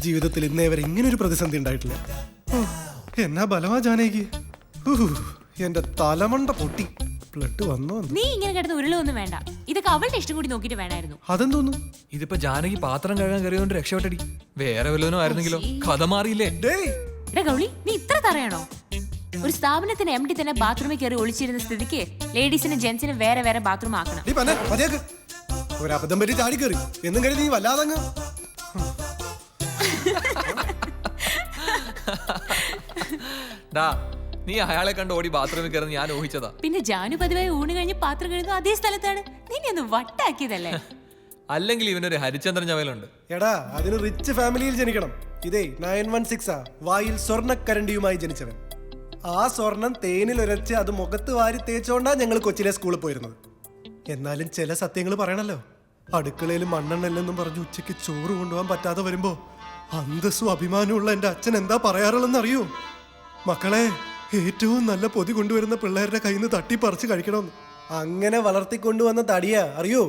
ജീവിതത്തിൽ ഇന്നേ വരെ ഇങ്ങനെ ഒരു പ്രതിസന്ധി ഉണ്ടായിട്ടില്ല. എന്നാ ബലമാ ജാനകി. എന്റെ തലമണ്ട പൊട്ടി. ബ്ലഡ് വന്നോ? നീ ഇങ്ങനെ കിടന്ന് ഉരുളൊന്നും വേണ്ട. ഇതൊക്കെ അവളുടെ ഇഷ്ടം കൂടി നോക്കിട്ട് വേണമായിരുന്നു. അതെന്തോന്നു? ഇതിപ്പോ ജാനകി പാത്രം കഴുകാൻ കയറിയോണ്ട് രക്ഷപ്പെട്ടടി. വേറെ വല്ലവനോ ആയിരുന്നെങ്കിലോ കഥ മാറിയില്ലേ? എടാ ഗൗളി, നീ ഇത്ര തറയണോ? ഒരു സ്ഥാപനത്തിന് MD തന്നെ ബാത്റൂമിൽ കയറി ഒളിച്ചിരുന്ന സ്ഥിതിക്ക് ലേഡീസിനും ജെന്റ്സിനും വേറെ വേറെ ബാത്റൂം ആക്കണം. ഒരബദ്ധം പറ്റി ചാടി കയറി എന്നും കരുതി നീ വല്ലാതങ്ങ്. നീ അയാളെ കണ്ട് ഓടി ബാത്റൂമിൽ കയറി ഞാൻ ഊഹിച്ചതാ. പിന്നെ ജാനു പതിവായി ഊണ് കഴിഞ്ഞ് പാത്രം കഴിയുന്നു അതേ സ്ഥലത്താണ്. നിന്നെ ഒന്ന് വട്ടാക്കിയതല്ലേ? അല്ലെങ്കിൽ ഇവനൊരു ഹരിചന്ദ്രൻ ചവലുണ്ട്. എടാ, അതിന് റിച്ച് ഫാമിലിയിൽ ജനിക്കണം. ഇതേ 916 വായിൽ സ്വർണ്ണക്കരണ്ടിയുമായി ജനിച്ചവൻ. ആ സ്വർണം തേനിൽ ഉരച്ച് അത് മുഖത്ത് വാരി തേച്ചോണ്ടാ ഞങ്ങൾ കൊച്ചിലെ സ്കൂളിൽ പോയിരുന്നത്. എന്നാലും ചില സത്യങ്ങൾ പറയണല്ലോ. അടുക്കളയിൽ മണ്ണെണ്ണല്ലെന്നും പറഞ്ഞ് ഉച്ചയ്ക്ക് ചോറ് കൊണ്ടുപോകാൻ പറ്റാതെ വരുമ്പോ അന്തസ്സും അഭിമാനമുള്ള എന്റെ അച്ഛൻ എന്താ പറയാറുള്ളെന്ന് അറിയോ? മക്കളെ, ഏറ്റവും നല്ല പൊതി കൊണ്ടുവരുന്ന പിള്ളേരുടെ കയ്യിൽ നിന്ന് തട്ടിപ്പറിച്ച് കഴിക്കണമെന്ന്. അങ്ങനെ വളർത്തിക്കൊണ്ടുവന്ന തടിയാ, അറിയോ?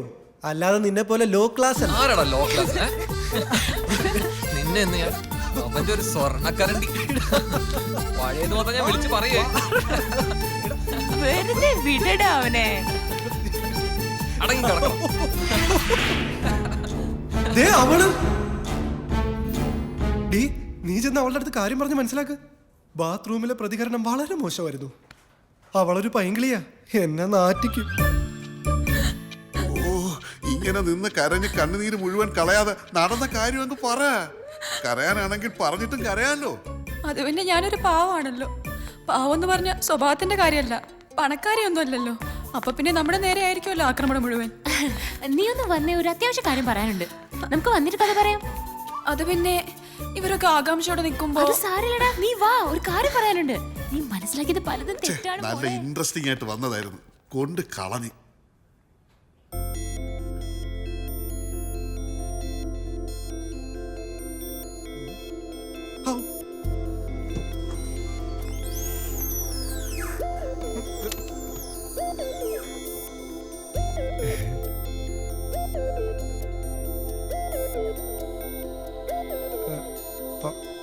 അല്ലാതെ നിന്നെ പോലെ ലോ ക്ലാസ് നിന്നെ അവന്റെ ഒരു സ്വർണ്ണക്കരണ്ടി പഴയത് മൊത്തം ഞാൻ വിളിച്ചു പറയേ. വെറുതെ വിടടാ അവനെ. അടങ്ങി കിടക്കണം. നീ ചെന്ന് അവളുടെ അടുത്ത് കാര്യം പറഞ്ഞ് മനസ്സിലാക്ക്. ബാത്റൂമിലെ പ്രതികരണം വളരെ മോശമായിരുന്നു. അവളൊരു പൈങ്കിളിയാ, എന്നെ നാറ്റിക്കും. ഇങ്ങനെ നിന്ന് കരഞ്ഞ് കണ്ണുനീര് മുഴുവൻ കളയാതെ നടന്ന കാര്യം അങ്ങ് പറ. കരയാനാണെങ്കിൽ പറഞ്ഞിട്ടും കരയാലോ. അത് പിന്നെ ഞാനൊരു പാവമാണല്ലോ. പാവം എന്ന് പറഞ്ഞ സ്വഭാവത്തിന്റെ കാര്യമല്ല, പണക്കാരിയൊന്നും അല്ലല്ലോ. അപ്പൊ പിന്നെ നമ്മുടെ നേരെ ആയിരിക്കുമല്ലോ ആക്രമണം മുഴുവൻ. നീ ഒന്ന് വന്നേ, ഒരു അത്യാവശ്യ കാര്യം പറയാനുണ്ട്. നമുക്ക് വന്നിട്ട് കഥ പറയാം. അത് പിന്നെ ഇവരൊക്കെ ആകാംക്ഷയോടെ നിൽക്കുമ്പോ. അത് സാരില്ലടാ, നീ വാ, ഒരു കാര്യം പറയാനുണ്ട്. നീ മനസ്സിലാക്കിയത് പലതും തെറ്റാണ്. നല്ല ഇൻട്രസ്റ്റിംഗ് ആയിട്ട് വന്നതായിരുന്നു, കൊണ്ട് കളഞ്ഞു.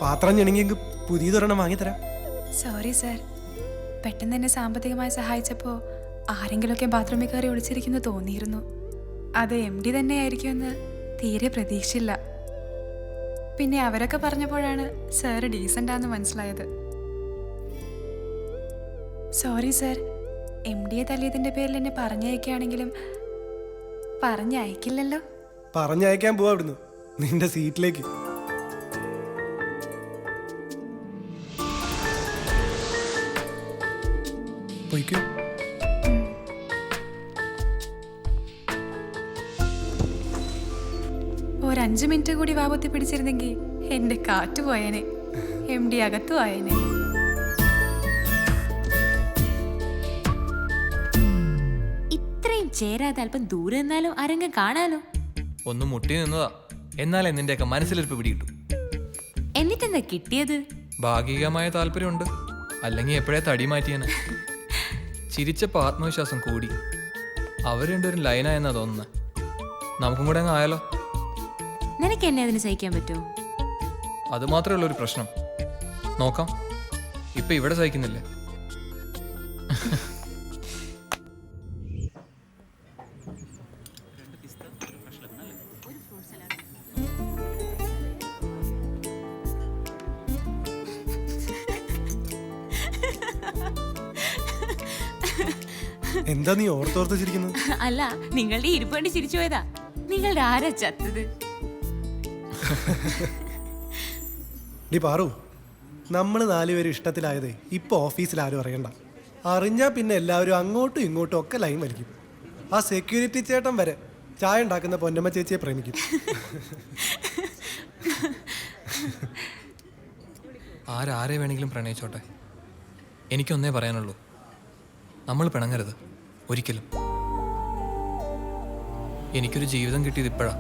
പാത്രം ഞെണെങ്കിൽ പുതിയതൊരെണ്ണം വാങ്ങിത്തരാം. സോറി സർ, പെട്ടെന്ന് എന്നെ സാമ്പത്തികമായി സഹായിച്ചപ്പോൾ ആരെങ്കിലുമൊക്കെ ബാത്റൂമിൽ കയറി ഒളിച്ചിരിക്കുന്നു തോന്നിയിരുന്നു. അത് MD തന്നെ ആയിരിക്കുമെന്ന് തീരെ പ്രതീക്ഷയില്ല. പിന്നെ അവരൊക്കെ പറഞ്ഞപ്പോഴാണ് സാറ് ഡീസൻ്റാന്ന് മനസ്സിലായത്. സോറി സർ, MDയെ തല്ലിയതിൻ്റെ പേരിൽ എന്നെ പറഞ്ഞയക്കുകയാണെങ്കിലും പറഞ്ഞയക്കില്ലല്ലോ. പറഞ്ഞയക്കാൻ പോവാ അവിടുന്ന് നിന്റെ സീറ്റിലേക്ക്. ഒരു 5 മിനിറ്റ് കൂടി വാപത്തി പിടിച്ചിരുന്നെങ്കിൽ എന്റെ കാറ്റ് പോയേനെ, MD അകത്തു ആയേനെ. ഇത്രയും ചേരാതെ അല്പം ദൂരെ നിന്നാലും ആരെങ്കിലും കാണാലോ. ഒന്ന് മുട്ടി നിന്നതാ, എന്നാലേ നിന്റെയൊക്കെ മനസ്സിലൊരു പിടി കിട്ടും. എന്നിട്ടെന്താ കിട്ടിയത്? ഭാഗികമായ താല്പര്യമുണ്ട്, അല്ലെങ്കിൽ എപ്പോഴേ തടി മാറ്റിയാണ്. ചിരിച്ചപ്പോൾ ആത്മവിശ്വാസം കൂടി. അവർ രണ്ടുപേരും ലൈനായെന്നാ തോന്നുന്നത്. നമുക്കും കൂടെ അങ്ങ് ആയാലോ? നിനക്ക് എന്നെ അതിന് സഹിക്കാൻ പറ്റുമോ? അത് മാത്രമേ ഉള്ളൊരു പ്രശ്നം. നോക്കാം, ഇപ്പൊ ഇവിടെ സഹിക്കുന്നില്ലേ? എന്താ നീ ഓർത്തോർത്ത് ചിരിക്കുന്നത്? അല്ല, നിങ്ങളുടെ ഇരിപ്പ് കണ്ട് ചിരിച്ചു പോയതാ. നിങ്ങളുടെ ആരാ ചത്തത്? ഡി പാറു, നമ്മൾ 4 പേരും ഇഷ്ടത്തിലായതേ ഇപ്പൊ ഓഫീസിൽ ആരും അറിയണ്ട. അറിഞ്ഞാ പിന്നെ എല്ലാവരും അങ്ങോട്ടും ഇങ്ങോട്ടും ഒക്കെ ലൈൻ വലിക്കും. ആ സെക്യൂരിറ്റി ചേട്ടൻ വരെ ചായ ഉണ്ടാക്കുന്ന പൊന്നമ്മ ചേച്ചിയെ പ്രേമിക്കും. ആരെ വേണമെങ്കിലും പ്രണയിച്ചോട്ടെ, എനിക്കൊന്നേ പറയാനുള്ളൂ, നമ്മൾ പിണങ്ങരുത് ഒരിക്കലും. എനിക്കൊരു ജീവിതം കിട്ടിയത് ഇപ്പോഴാ.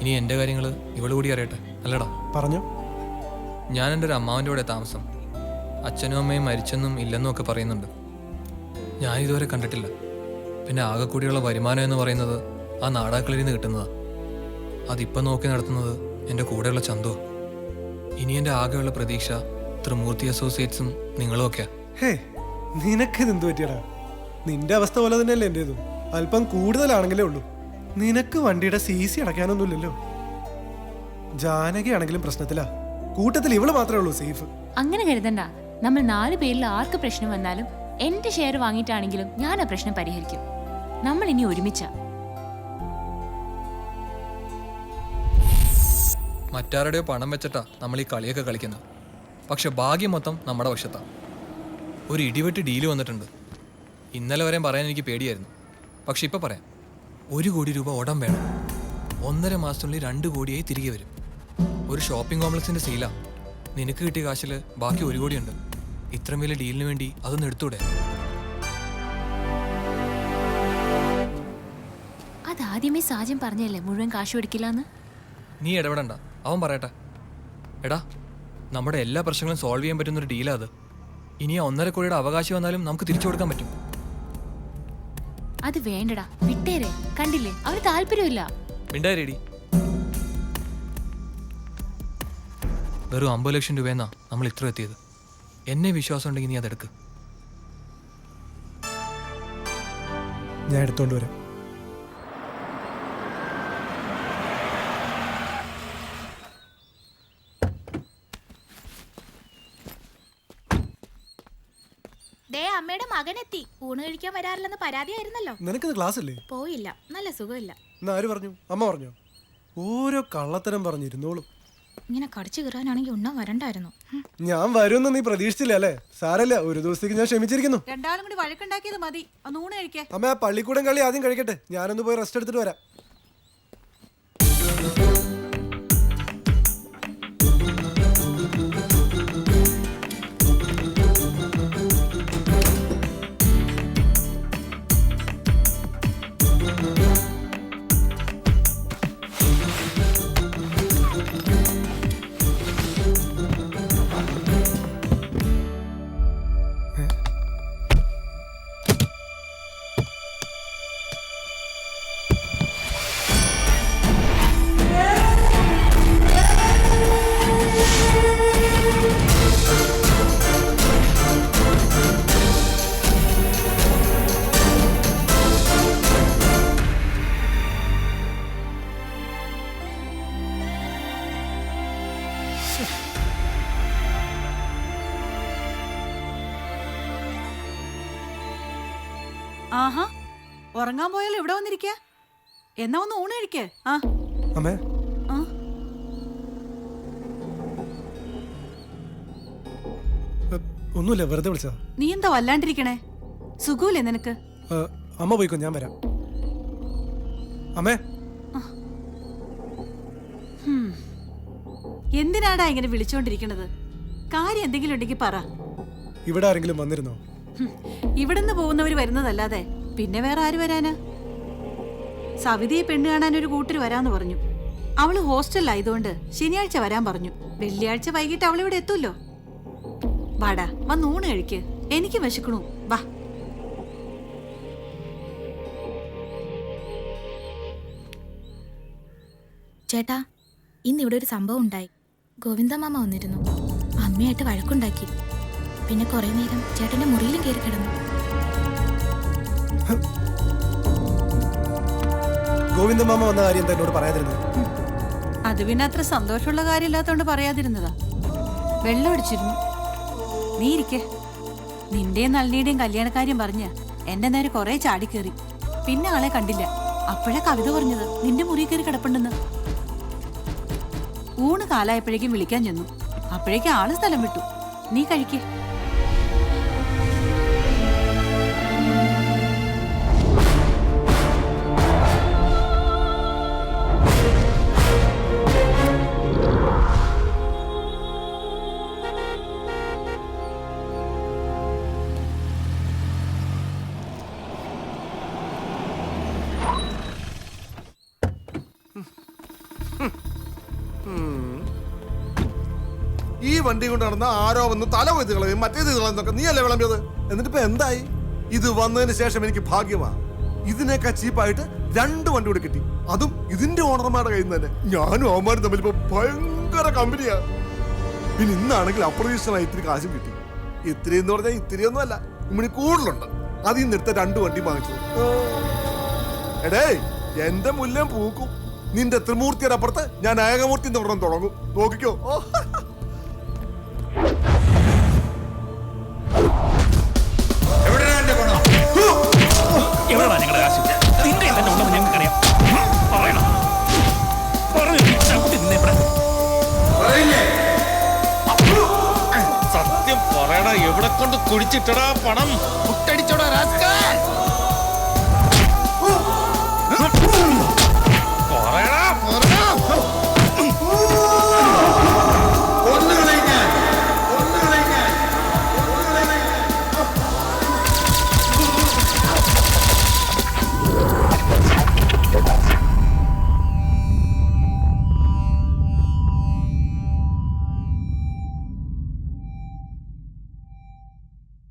ഇനി എൻ്റെ കാര്യങ്ങൾ ഇവള് കൂടി അറിയട്ടെ, അല്ലടാ? പറഞ്ഞു. ഞാൻ എൻ്റെ ഒരു അമ്മാവൻ്റെ കൂടെ താമസം. അച്ഛനും അമ്മയും മരിച്ചെന്നും ഇല്ലെന്നും ഒക്കെ പറയുന്നുണ്ട്. ഞാൻ ഇതുവരെ കണ്ടിട്ടില്ല. പിന്നെ ആകെ കൂടിയുള്ള വരുമാനം എന്ന് പറയുന്നത് ആ നാടാക്കളിൽ നിന്ന് കിട്ടുന്നതാ. അതിപ്പം നോക്കി നടത്തുന്നത് എൻ്റെ കൂടെയുള്ള ചന്തുവാ. ഇനി എൻ്റെ ആകെയുള്ള പ്രതീക്ഷ ത്രിമൂർത്തി അസോസിയേറ്റ്സും നിങ്ങളും ഒക്കെയാ. ഹേ, നിനക്കിത് എന്തു പറ്റിയടാ? നിന്റെ അവസ്ഥ പോലെ തന്നെയല്ലേ എൻ്റെതും. അല്പം കൂടുതലാണെങ്കിലേ ഉള്ളൂ. നിനക്ക് വണ്ടിയുടെ CC അടയ്ക്കാനൊന്നുമില്ലല്ലോ. ജാനകി ആണെങ്കിലും പ്രശ്നത്തിലാ. കൂട്ടത്തിൽ ഇവള് മാത്രമേ ഉള്ളൂ സേഫ്. അങ്ങനെ കരുതണ്ട. നമ്മൾ 4 പേരിൽ ആർക്ക് പ്രശ്നം വന്നാലും എന്റെ ഷെയർ വാങ്ങിയിട്ടാണെങ്കിലും ഞാൻ ആ പ്രശ്നം പരിഹരിക്കും. നമ്മൾ ഇനി ഒരുമിച്ചാ. മറ്റാരുടെയോ പണം വെച്ചിട്ടാ നമ്മൾ ഈ കളിയൊക്കെ കളിക്കുന്നത്. പക്ഷെ ഭാഗ്യം മൊത്തം നമ്മുടെ പക്ഷത്താ. ഒരു ഇടിവെട്ട് ഡീല് വന്നിട്ടുണ്ട്. ഇന്നലെ വരെയും പറയാൻ എനിക്ക് പേടിയായിരുന്നു. പക്ഷെ ഇപ്പം പറയാം. 1 കോടി രൂപ ഉടൻ വേണം. 1.5 മാസത്തിനുള്ളിൽ 2 കോടിയായി തിരികെ വരും. ഒരു ഷോപ്പിംഗ് കോംപ്ലക്സിന്റെ സീലാ. നിനക്ക് കിട്ടിയ കാശിൽ ബാക്കി 1 കോടിയുണ്ട്. ഇത്രയും വലിയ ഡീലിന് വേണ്ടി അതൊന്നും എടുത്തൂടെ? അതാദ്യമേ സാജൻ പറഞ്ഞല്ലേ മുഴുവൻ കാശ് കൊടുക്കില്ലാന്ന്. നീ ഇടപെടണ്ട, അവൻ പറയട്ടെ. എടാ, നമ്മുടെ എല്ലാ പ്രശ്നങ്ങളും സോൾവ് ചെയ്യാൻ പറ്റുന്നൊരു ഡീലാ അത്. ഇനി ആ 1.5 കോടിയുടെ അവകാശം വന്നാലും നമുക്ക് തിരിച്ചു കൊടുക്കാൻ പറ്റും. അത് വേണ്ടടാ, വിട്ടേരെ. കണ്ടില്ലേ, അവന് താല്പര്യമില്ല. മിണ്ടായിരേടി. വെറും 50 ലക്ഷം രൂപയെന്നാ നമ്മൾ ഇത്ര എത്തിയത്. എന്നെ വിശ്വാസം ഉണ്ടെങ്കിൽ നീ അതെടുക്ക്. ഞാൻ എടുത്തോണ്ട് വരാം. അമ്മയുടെ മകനെത്തി. ഊണ് കഴിക്കാൻ വരാറില്ലെന്ന് പരാതിയായിരുന്നല്ലോ. നിനക്കിത് ക്ലാസ് അല്ലേ? പോയില്ല, നല്ല സുഖമില്ല. എന്നാ ആര് പറഞ്ഞു? അമ്മ പറഞ്ഞോ? ഓരോ കള്ളത്തരം പറഞ്ഞിരുന്നോളും. ഇങ്ങനെ കടിച്ചു കയറാനാണെങ്കിൽ ഉണ്ണാൻ വരണ്ടായിരുന്നു. ഞാൻ വരുമെന്ന് നീ പ്രതീക്ഷിച്ചില്ല അല്ലേ? സാരല്ല, ഒരു ദിവസത്തേക്ക് ഞാൻ ക്ഷമിച്ചിരിക്കുന്നു. രണ്ടാളും കൂടി വഴക്കുണ്ടാക്കിയത് മതി. ഒന്ന് ഊണ് കഴിക്കേ. അമ്മ, ആ പള്ളിക്കൂടം കളി ആദ്യം കഴിക്കട്ടെ. ഞാനൊന്ന് പോയി റെസ്റ്റ് എടുത്തിട്ട് വരാം. ആഹാ, ഉറങ്ങാൻ പോയാലും ഇവിടെ വന്നിരിക്ക. എന്നാ ഒന്ന് ഊണ് കഴിക്കേ. ആ അമ്മേ, ആ ഒന്നുമില്ല, വെറുതെ വിളിച്ചതാ. നീ എന്താ വല്ലാണ്ടിരിക്കണേ? സുഖമില്ലേ നിനക്ക്? അമ്മ പോയിക്കോ, ഞാൻ വരാം. അമ്മേ, എന്തിനാടാ ഇങ്ങനെ വിളിച്ചോണ്ടിരിക്കണത്? കാര്യം എന്തെങ്കിലും ഉണ്ടെങ്കിൽ പറ. ഇവിടെ ആരെങ്കിലും വന്നിരുന്നോ? ഇവിടുന്ന് പോകുന്നവര് വരുന്നതല്ലാതെ പിന്നെ വേറെ ആര് വരാനാ? സവിതയെ പെണ്ണ് കാണാൻ ഒരു കൂട്ടര് വരാന്ന് പറഞ്ഞു. അവള് ഹോസ്റ്റലിലായതുകൊണ്ട് ശനിയാഴ്ച വരാൻ പറഞ്ഞു. വെള്ളിയാഴ്ച വൈകിട്ട് അവളിവിടെ എത്തൂല്ലോ. വാടാ, വന്ന് ഊണ് കഴിക്ക്. എനിക്ക് വിശക്കണു. വാ. ചേട്ടാ, ഇന്ന് ഇവിടെ ഒരു സംഭവം ഉണ്ടായി. ഗോവിന്ദമാമ വന്നിരുന്നു. അമ്മയായിട്ട് വഴക്കുണ്ടാക്കി. പിന്നെ കുറെ നേരം ചേട്ടന്റെ മുറിയിലും കയറി കിടന്നു. ഗോവിന്ദമാമ വന്ന കാര്യം എന്താ എന്നോട് പറയാതിരുന്നത്? അത് പിന്നെ അത്ര സന്തോഷമുള്ള കാര്യമില്ലാത്തോണ്ട് പറയാതിരുന്നതാ. വെള്ളം അടിച്ചിരുന്നു. നീ ഇരിക്കേ. നിന്റെയും നളിനിയുടെയും കല്യാണക്കാര്യം പറഞ്ഞ് എന്റെ നേരെ കുറെ ചാടിക്കേറി. പിന്നെ ആളെ കണ്ടില്ല. അപ്പോഴാ കവിത പറഞ്ഞത് നിന്റെ മുറി കയറി കിടപ്പുണ്ടെന്ന്. ഊണ് കാലായപ്പോഴേക്കും വിളിക്കാൻ ചെന്നു. അപ്പോഴേക്കും ആള് സ്ഥലം വിട്ടു. നീ കഴിക്കേ. ഈ വണ്ടി കൊണ്ട് നടന്ന ആരോ വന്ന് തല കൊയ്ത് കളയും, മറ്റേത് കളയുന്നൊക്കെ നീ അല്ലേ വിളമ്പിയത്? എന്നിട്ടിപ്പോ എന്തായി? ഇത് വന്നതിന് ശേഷം എനിക്ക് ഭാഗ്യമാ. ഇതിനേക്കാ ചീപ്പായിട്ട് 2 വണ്ടി കൂടെ കിട്ടി. അതും ഇതിന്റെ ഓണർമാരുടെ കയ്യിൽ നിന്ന് തന്നെ. ഞാനും അവന്മാരും തമ്മിൽ ഇപ്പൊ ഭയങ്കര കമ്പനിയാ. പിന്നെ ഇന്നാണെങ്കിൽ അപ്രതീക്ഷിതമായി ഇത്തിരി കാശും കിട്ടി. ഇത്തിരി എന്ന് പറഞ്ഞാൽ ഇത്തിരി ഒന്നും അല്ല, ഇമ്മണി കൂടുതലുണ്ട്. അതിൽ നിന്ന് എടുത്ത 2 വണ്ടി വാങ്ങിച്ചു. എടേ, എന്റെ മുല്ലം പൂക്കും. നിന്റെ ത്രിമൂർത്തിയുടെ അപ്പുറത്ത് ഞാൻ ഏകമൂർത്തി എന്ന് പറഞ്ഞ് തുടങ്ങും. നോക്കിക്കോ. സത്യം പറയടാ, എവിടെ കൊണ്ട് കുടിച്ചിട്ടടാ പണം?